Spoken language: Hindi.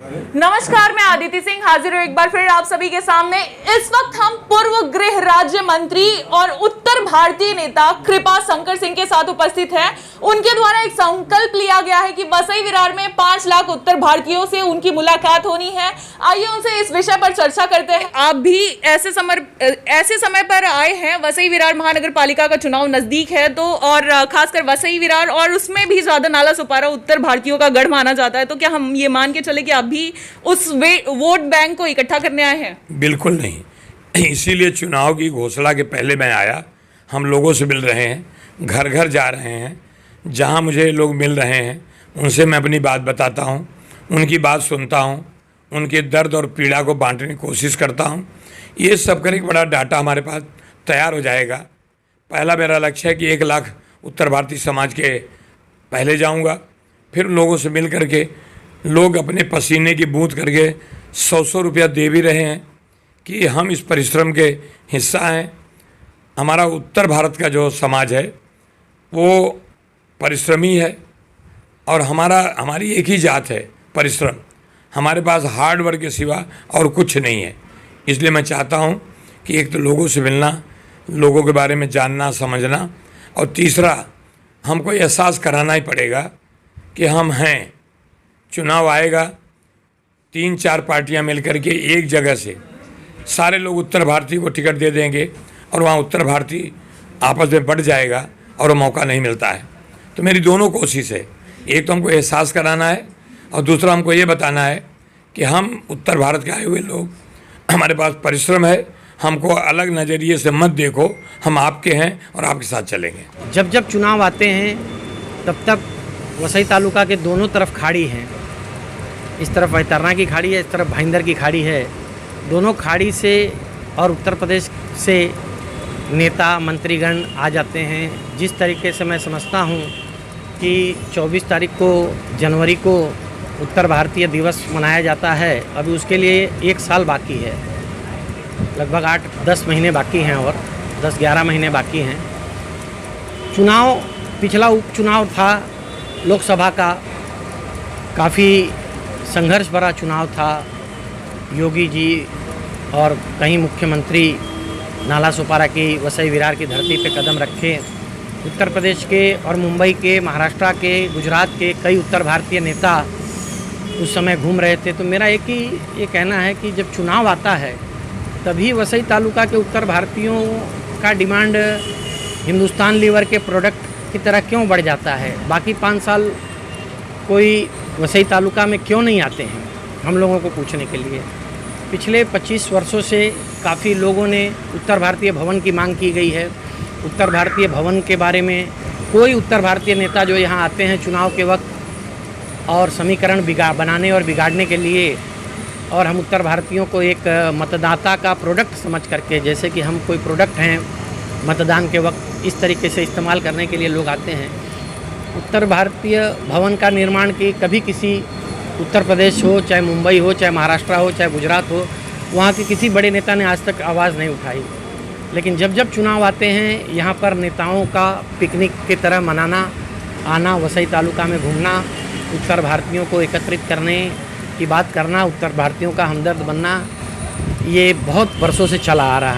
नमस्कार, मैं आदिति सिंह हाजिर हूं एक बार फिर आप सभी के सामने। इस वक्त हम पूर्व गृह राज्य मंत्री और उत्तर भारतीय नेता कृपा शंकर सिंह के साथ उपस्थित हैं। उनके द्वारा एक संकल्प लिया गया है कि वसई विरार में 5 लाख उत्तर भारतीयों से उनकी मुलाकात होनी है। आइए उनसे इस विषय पर चर्चा करते हैं। आप भी ऐसे समय पर आए हैं, वसई विरार महानगर पालिका का चुनाव नजदीक है तो, और खासकर वसई विरार और उसमें भी ज्यादा नाला सुपारा उत्तर भारतीयों का गढ़ माना जाता है, तो क्या हम ये मान के चले कि आप भी उस वोट बैंक को इकट्ठा करने आए हैं? बिल्कुल नहीं, इसीलिए चुनाव की घोषणा के पहले मैं आया। हम लोगों से मिल रहे हैं, घर घर जा रहे हैं, जहां मुझे लोग मिल रहे हैं उनसे मैं अपनी बात बताता हूं, उनकी बात सुनता हूं, उनके दर्द और पीड़ा को बांटने की कोशिश करता हूं। ये सब करके बड़ा डाटा हमारे पास तैयार हो जाएगा। पहला मेरा लक्ष्य है कि 1 लाख उत्तर भारतीय समाज के पहले जाऊंगा, फिर लोगों से मिल करके लोग अपने पसीने की बूंद करके 100 रुपया दे भी रहे हैं कि हम इस परिश्रम के हिस्सा हैं। हमारा उत्तर भारत का जो समाज है वो परिश्रमी है और हमारी एक ही जात है, परिश्रम। हमारे पास हार्ड वर्क के सिवा और कुछ नहीं है। इसलिए मैं चाहता हूँ कि एक तो लोगों से मिलना, लोगों के बारे में जानना समझना, और तीसरा हमको एहसास कराना ही पड़ेगा कि हम हैं। चुनाव आएगा, 3-4 पार्टियां मिलकर के एक जगह से सारे लोग उत्तर भारतीय को टिकट दे देंगे और वहाँ उत्तर भारतीय आपस में बढ़ जाएगा और वो मौका नहीं मिलता है। तो मेरी दोनों कोशिश है, एक तो हमको एहसास कराना है और दूसरा हमको ये बताना है कि हम उत्तर भारत के आए हुए लोग, हमारे पास परिश्रम है, हमको अलग नज़रिए से मत देखो, हम आपके हैं और आपके साथ चलेंगे। जब जब चुनाव आते हैं तब तक वसई तालुका के दोनों तरफ खाड़ी हैं। इस तरफ वैतरना की खाड़ी है, इस तरफ भाईंदर की खाड़ी है। दोनों खाड़ी से और उत्तर प्रदेश से नेता मंत्रीगण आ जाते हैं। जिस तरीके से मैं समझता हूँ कि 24 तारीख को जनवरी को उत्तर भारतीय दिवस मनाया जाता है, अभी उसके लिए 1 साल बाकी है, लगभग 8-10 महीने बाकी हैं और 10-11 महीने बाकी हैं। चुनाव, पिछला उपचुनाव था लोकसभा का, काफ़ी संघर्ष भरा चुनाव था। योगी जी और कई मुख्यमंत्री नाला सुपारा की वसई विरार की धरती पे कदम रखे। उत्तर प्रदेश के और मुंबई के, महाराष्ट्र के, गुजरात के कई उत्तर भारतीय नेता उस समय घूम रहे थे। तो मेरा एक ही ये कहना है कि जब चुनाव आता है तभी वसई तालुका के उत्तर भारतीयों का डिमांड हिंदुस्तान लीवर के प्रोडक्ट की तरह क्यों बढ़ जाता है। बाकी 5 साल कोई वसई तालुका में क्यों नहीं आते हैं हम लोगों को पूछने के लिए। पिछले 25 वर्षों से काफ़ी लोगों ने उत्तर भारतीय भवन की मांग की गई है। उत्तर भारतीय भवन के बारे में कोई उत्तर भारतीय नेता जो यहाँ आते हैं चुनाव के वक्त और समीकरण बनाने और बिगाड़ने के लिए, और हम उत्तर भारतीयों को एक मतदाता का प्रोडक्ट समझ करके, जैसे कि हम कोई प्रोडक्ट हैं मतदान के वक्त, इस तरीके से इस्तेमाल करने के लिए लोग आते हैं। उत्तर भारतीय भवन का निर्माण की कभी किसी उत्तर प्रदेश हो, चाहे मुंबई हो, चाहे महाराष्ट्र हो, चाहे गुजरात हो, वहाँ के किसी बड़े नेता ने आज तक आवाज़ नहीं उठाई। लेकिन जब जब चुनाव आते हैं यहाँ पर नेताओं का पिकनिक की तरह मनाना, आना, वसई तालुका में घूमना, उत्तर भारतीयों को एकत्रित करने की बात करना, उत्तर भारतीयों का हमदर्द बनना, ये बहुत वर्षों से चला आ रहा है।